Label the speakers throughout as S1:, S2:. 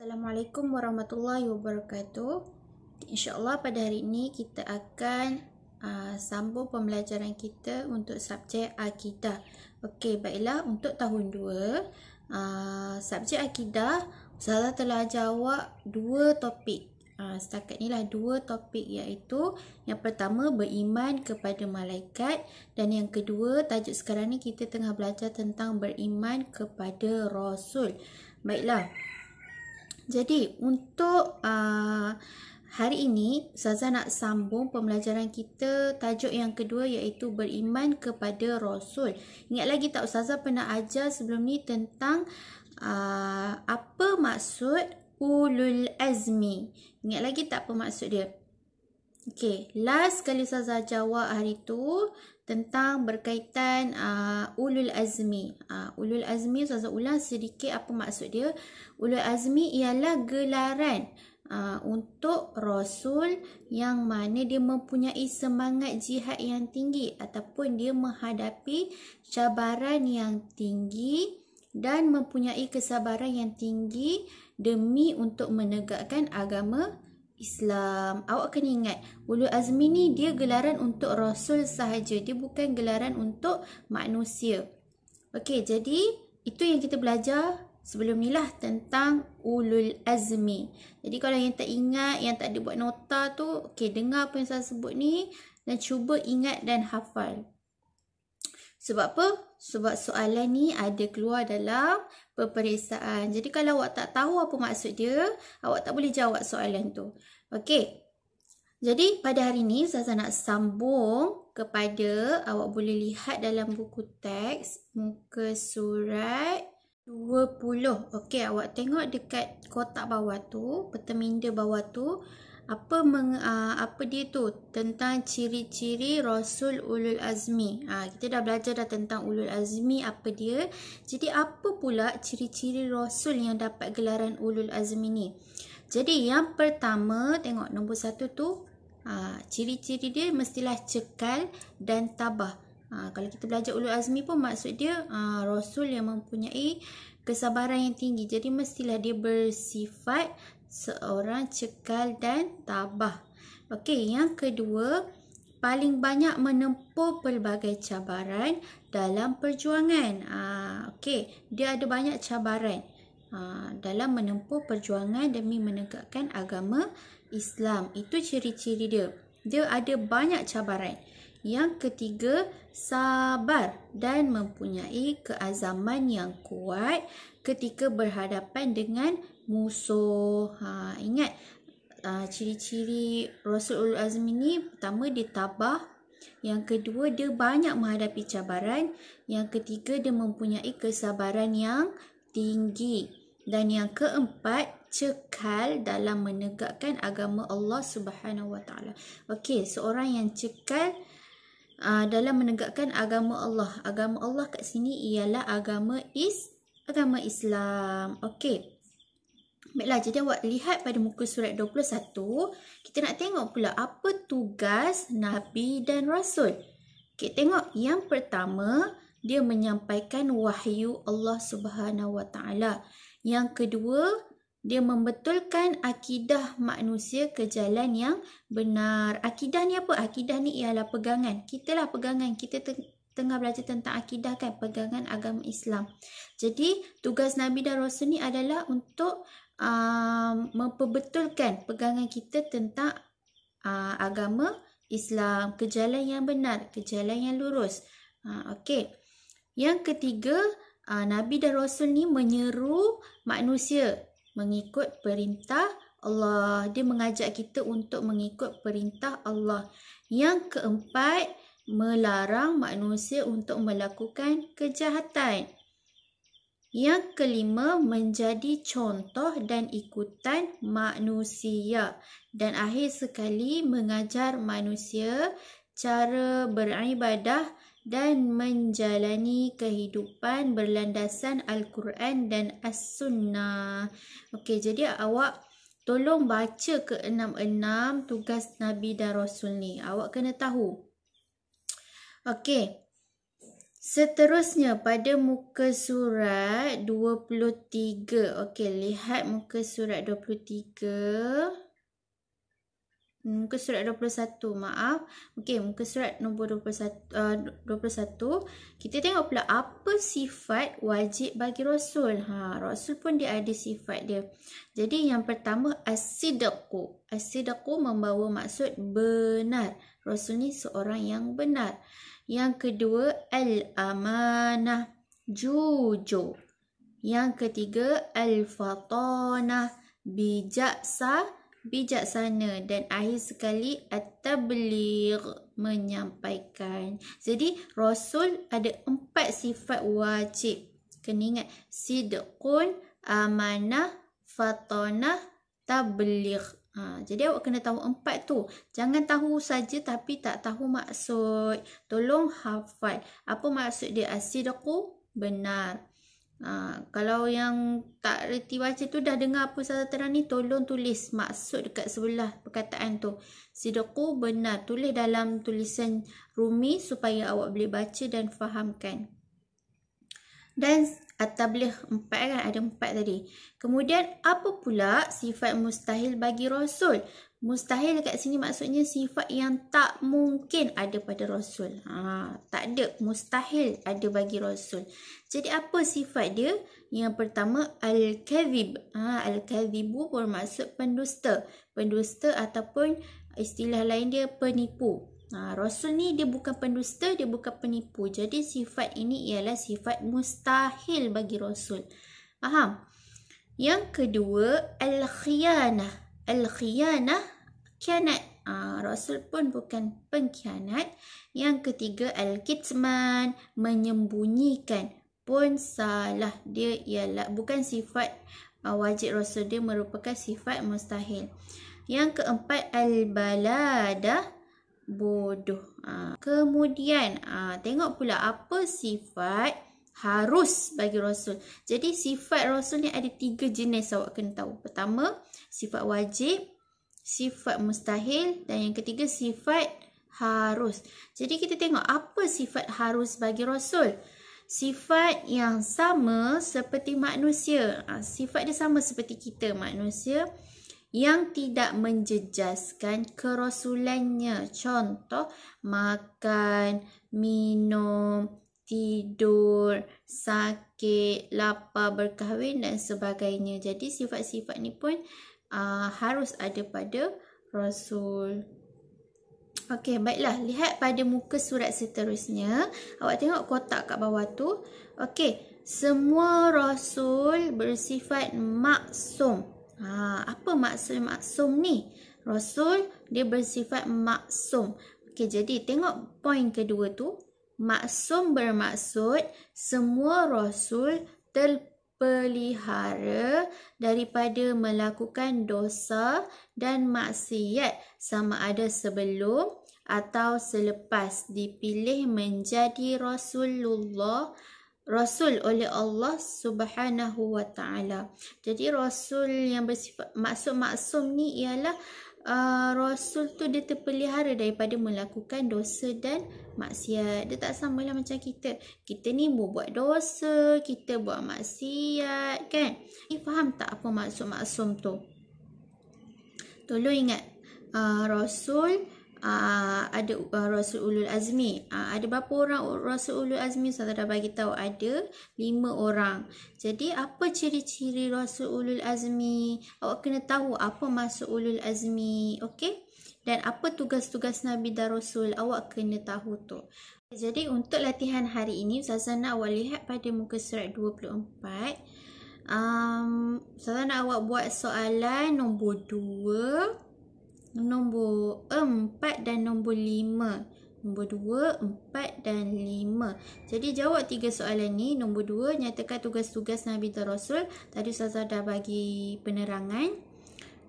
S1: Assalamualaikum warahmatullahi wabarakatuh. InsyaAllah pada hari ini kita akan sambung pembelajaran kita untuk subjek akidah. Okey, baiklah, untuk tahun 2 subjek akidah, Ustazah telah jawab 2 topik. Setakat ni lah 2 topik, iaitu yang pertama beriman kepada malaikat, dan yang kedua tajuk sekarang ni kita tengah belajar tentang beriman kepada Rasul. Baiklah. Jadi untuk hari ini Ustazah nak sambung pembelajaran kita tajuk yang kedua, iaitu beriman kepada Rasul. Ingat lagi tak Ustazah pernah ajar sebelum ni tentang apa maksud ulul azmi? Ingat lagi tak apa maksud dia? Okey, last kali Ustazah jawab hari tu tentang berkaitan ulul azmi. Ulul azmi Ustazah ulang sedikit apa maksud dia. Ulul azmi ialah gelaran untuk Rasul yang mana dia mempunyai semangat jihad yang tinggi ataupun dia menghadapi cabaran yang tinggi dan mempunyai kesabaran yang tinggi demi untuk menegakkan agama Islam. Awak kena ingat, ulul azmi ni dia gelaran untuk Rasul sahaja. Dia bukan gelaran untuk manusia. Okey, jadi itu yang kita belajar sebelum ni lah tentang ulul azmi. Jadi kalau yang tak ingat, yang tak ada buat nota tu, okey, dengar apa yang saya sebut ni dan cuba ingat dan hafal. Sebab apa? Sebab soalan ni ada keluar dalam peperiksaan. Jadi kalau awak tak tahu apa maksud dia, awak tak boleh jawab soalan tu. Okey. Jadi pada hari ni Ustazah nak sambung kepada, awak boleh lihat dalam buku teks muka surat 20. Okey, awak tengok dekat kotak bawah tu, peta minda bawah tu, apa dia tu tentang ciri-ciri Rasul ulul azmi. Kita dah belajar dah tentang ulul azmi apa dia. Jadi apa pula ciri-ciri Rasul yang dapat gelaran ulul azmi ni? Jadi yang pertama, tengok nombor 1 tu, ciri-ciri dia mestilah cekal dan tabah. Kalau kita belajar ulul azmi pun maksud dia Rasul yang mempunyai kesabaran yang tinggi. Jadi mestilah dia bersifat seorang cekal dan tabah. Okey, yang kedua, paling banyak menempuh pelbagai cabaran dalam perjuangan. Okey, dia ada banyak cabaran dalam menempuh perjuangan demi menegakkan agama Islam. Itu ciri-ciri dia. Dia ada banyak cabaran. Yang ketiga, sabar dan mempunyai keazaman yang kuat ketika berhadapan dengan musuh. Ingat ciri-ciri Rasul ulul azmi ni, pertama dia tabah, yang kedua dia banyak menghadapi cabaran, yang ketiga dia mempunyai kesabaran yang tinggi, dan yang keempat cekal dalam menegakkan agama Allah Subhanahu Wa Taala. Okey, seorang yang cekal dalam menegakkan agama Allah. Agama Allah kat sini ialah agama Islam. Okey. Baiklah, jadi awak lihat pada muka surat 21, kita nak tengok pula apa tugas Nabi dan Rasul. Okey, tengok yang pertama, dia menyampaikan wahyu Allah Subhanahu Wa Taala. Yang kedua, dia membetulkan akidah manusia ke jalan yang benar. Akidah ni apa? Akidah ni ialah pegangan. Kita lah pegangan. Kita tengah belajar tentang akidah kan, pegangan agama Islam. Jadi tugas Nabi dan Rasul ni adalah untuk memperbetulkan pegangan kita tentang agama Islam ke jalan yang benar, ke jalan yang lurus. Okey. Yang ketiga, Nabi dan Rasul ni menyeru manusia mengikut perintah Allah. Dia mengajak kita untuk mengikut perintah Allah. Yang keempat, melarang manusia untuk melakukan kejahatan. Yang kelima, menjadi contoh dan ikutan manusia. Dan akhir sekali, mengajar manusia cara beribadah dan menjalani kehidupan berlandasan Al-Quran dan As-Sunnah. Okey, jadi awak tolong baca ke 6 tugas Nabi dan Rasul ni. Awak kena tahu. Okey. Seterusnya pada muka surat 23. Okey, lihat muka surat 23. Muka surat 21, maaf. Okey, muka surat nombor 21. Kita tengok pula apa sifat wajib bagi Rasul. Rasul pun dia ada sifat dia. Jadi yang pertama as-sidqu. As-sidqu membawa maksud benar. Rasul ni seorang yang benar. Yang kedua al-amanah, jujur. Yang ketiga al-fatanah, bijaksana, dan akhir sekali at-tabligh, menyampaikan. Jadi Rasul ada 4 sifat wajib. Kena ingat, sidqun, amanah, fatanah, tabligh. Jadi awak kena tahu 4 tu. Jangan tahu saja tapi tak tahu maksud. Tolong hafal. Apa maksud dia? As-sidqu, benar. Kalau yang tak reti baca tu dah dengar apa Ustazah terang ni, tolong tulis maksud dekat sebelah perkataan tu. Sidqu, benar. Tulis dalam tulisan Rumi supaya awak boleh baca dan fahamkan. Dan at-tabligh 4 kan, ada 4 tadi. Kemudian apa pula sifat mustahil bagi Rasul? Mustahil kat sini maksudnya sifat yang tak mungkin ada pada Rasul. Tak ada, mustahil ada bagi Rasul. Jadi apa sifat dia? Yang pertama al-kadhib. Al-kadhibu bermaksud pendusta. Pendusta ataupun istilah lain dia penipu. Rasul ni dia bukan pendusta, dia bukan penipu. Jadi sifat ini ialah sifat mustahil bagi Rasul. Faham? Yang kedua al-khiyanah. Al-khiyanah, khianat. Rasul pun bukan pengkhianat. Yang ketiga al-kitman, menyembunyikan. Pun salah. Dia ialah bukan sifat wajib Rasul, dia merupakan sifat mustahil. Yang keempat al-baladah, bodoh. Kemudian tengok pula apa sifat harus bagi Rasul. Jadi sifat Rasul ni ada 3 jenis, awak kena tahu. Pertama, sifat wajib, sifat mustahil, dan yang ketiga sifat harus. Jadi kita tengok apa sifat harus bagi Rasul. Sifat yang sama seperti manusia. Sifat dia sama seperti kita manusia, yang tidak menjejaskan kerasulannya. Contoh, makan, minum, tidur, sakit, lapar, berkahwin dan sebagainya. Jadi sifat-sifat ni pun harus ada pada Rasul. Okey, baiklah. Lihat pada muka surat seterusnya. Awak tengok kotak kat bawah tu. Okey, semua Rasul bersifat maksum. Apa maksud maksum ni? Rasul dia bersifat maksum. Okey, jadi tengok poin kedua tu. Maksum bermaksud semua Rasul terpelihara daripada melakukan dosa dan maksiat, sama ada sebelum atau selepas dipilih menjadi Rasul oleh Allah Subhanahu wa taala. Jadi Rasul yang bersifat maksum ni ialah Rasul tu dia terpelihara daripada melakukan dosa dan maksiat. Dia tak samalah macam kita. Kita ni buat dosa, kita buat maksiat, kan? Faham tak apa maksud maksum tu? Tolong ingat, Rasul ada Rasul Ulul Azmi. Ada berapa orang Rasul Ulul Azmi? Saya dah bagi tahu ada 5 orang. Jadi apa ciri-ciri Rasul Ulul Azmi? Awak kena tahu apa maksud Ulul Azmi, okey? Dan apa tugas-tugas Nabi dan Rasul, awak kena tahu tu. Jadi untuk latihan hari ini, Ustazah nak awak lihat pada muka surat 24. Ustazah nak awak buat soalan nombor 2, nombor 4 dan nombor 5. Nombor 2, 4 dan 5. Jadi jawab 3 soalan ni. Nombor 2, nyatakan tugas-tugas Nabi dan Rasul. Tadi Ustazah dah bagi penerangan.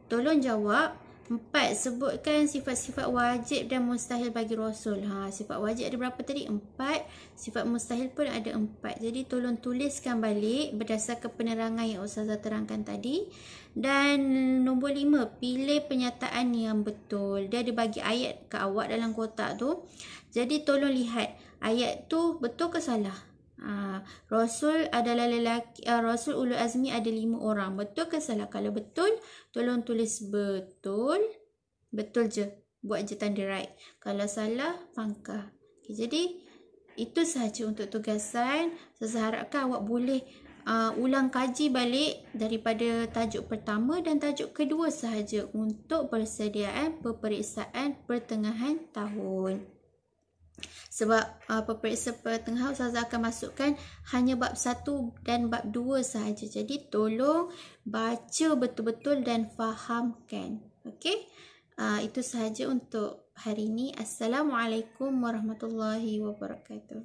S1: Tolong jawab. 4, sebutkan sifat-sifat wajib dan mustahil bagi Rasul. Sifat wajib ada berapa tadi? 4. Sifat mustahil pun ada 4. Jadi tolong tuliskan balik berdasarkan penerangan yang Ustazah terangkan tadi. Dan nombor 5, pilih pernyataan yang betul. Dia ada bagi ayat ke awak dalam kotak tu. Jadi tolong lihat. ayat tu betul ke salah? Rasul adalah lelaki, Rasul ulul azmi ada 5 orang. Betul ke salah? Kalau betul, tolong tulis betul. Betul je. Buat je tanda right. Kalau salah, pangkah. Okay, jadi, itu sahaja untuk tugasan. Saya harapkan awak boleh ulang kaji balik daripada tajuk pertama dan tajuk kedua sahaja untuk persediaan peperiksaan pertengahan tahun. Sebab peperiksaan pertengahan Ustazah akan masukkan hanya bab 1 dan bab 2 sahaja. Jadi tolong baca betul-betul dan fahamkan. Okey? Itu sahaja untuk hari ini. Assalamualaikum warahmatullahi wabarakatuh.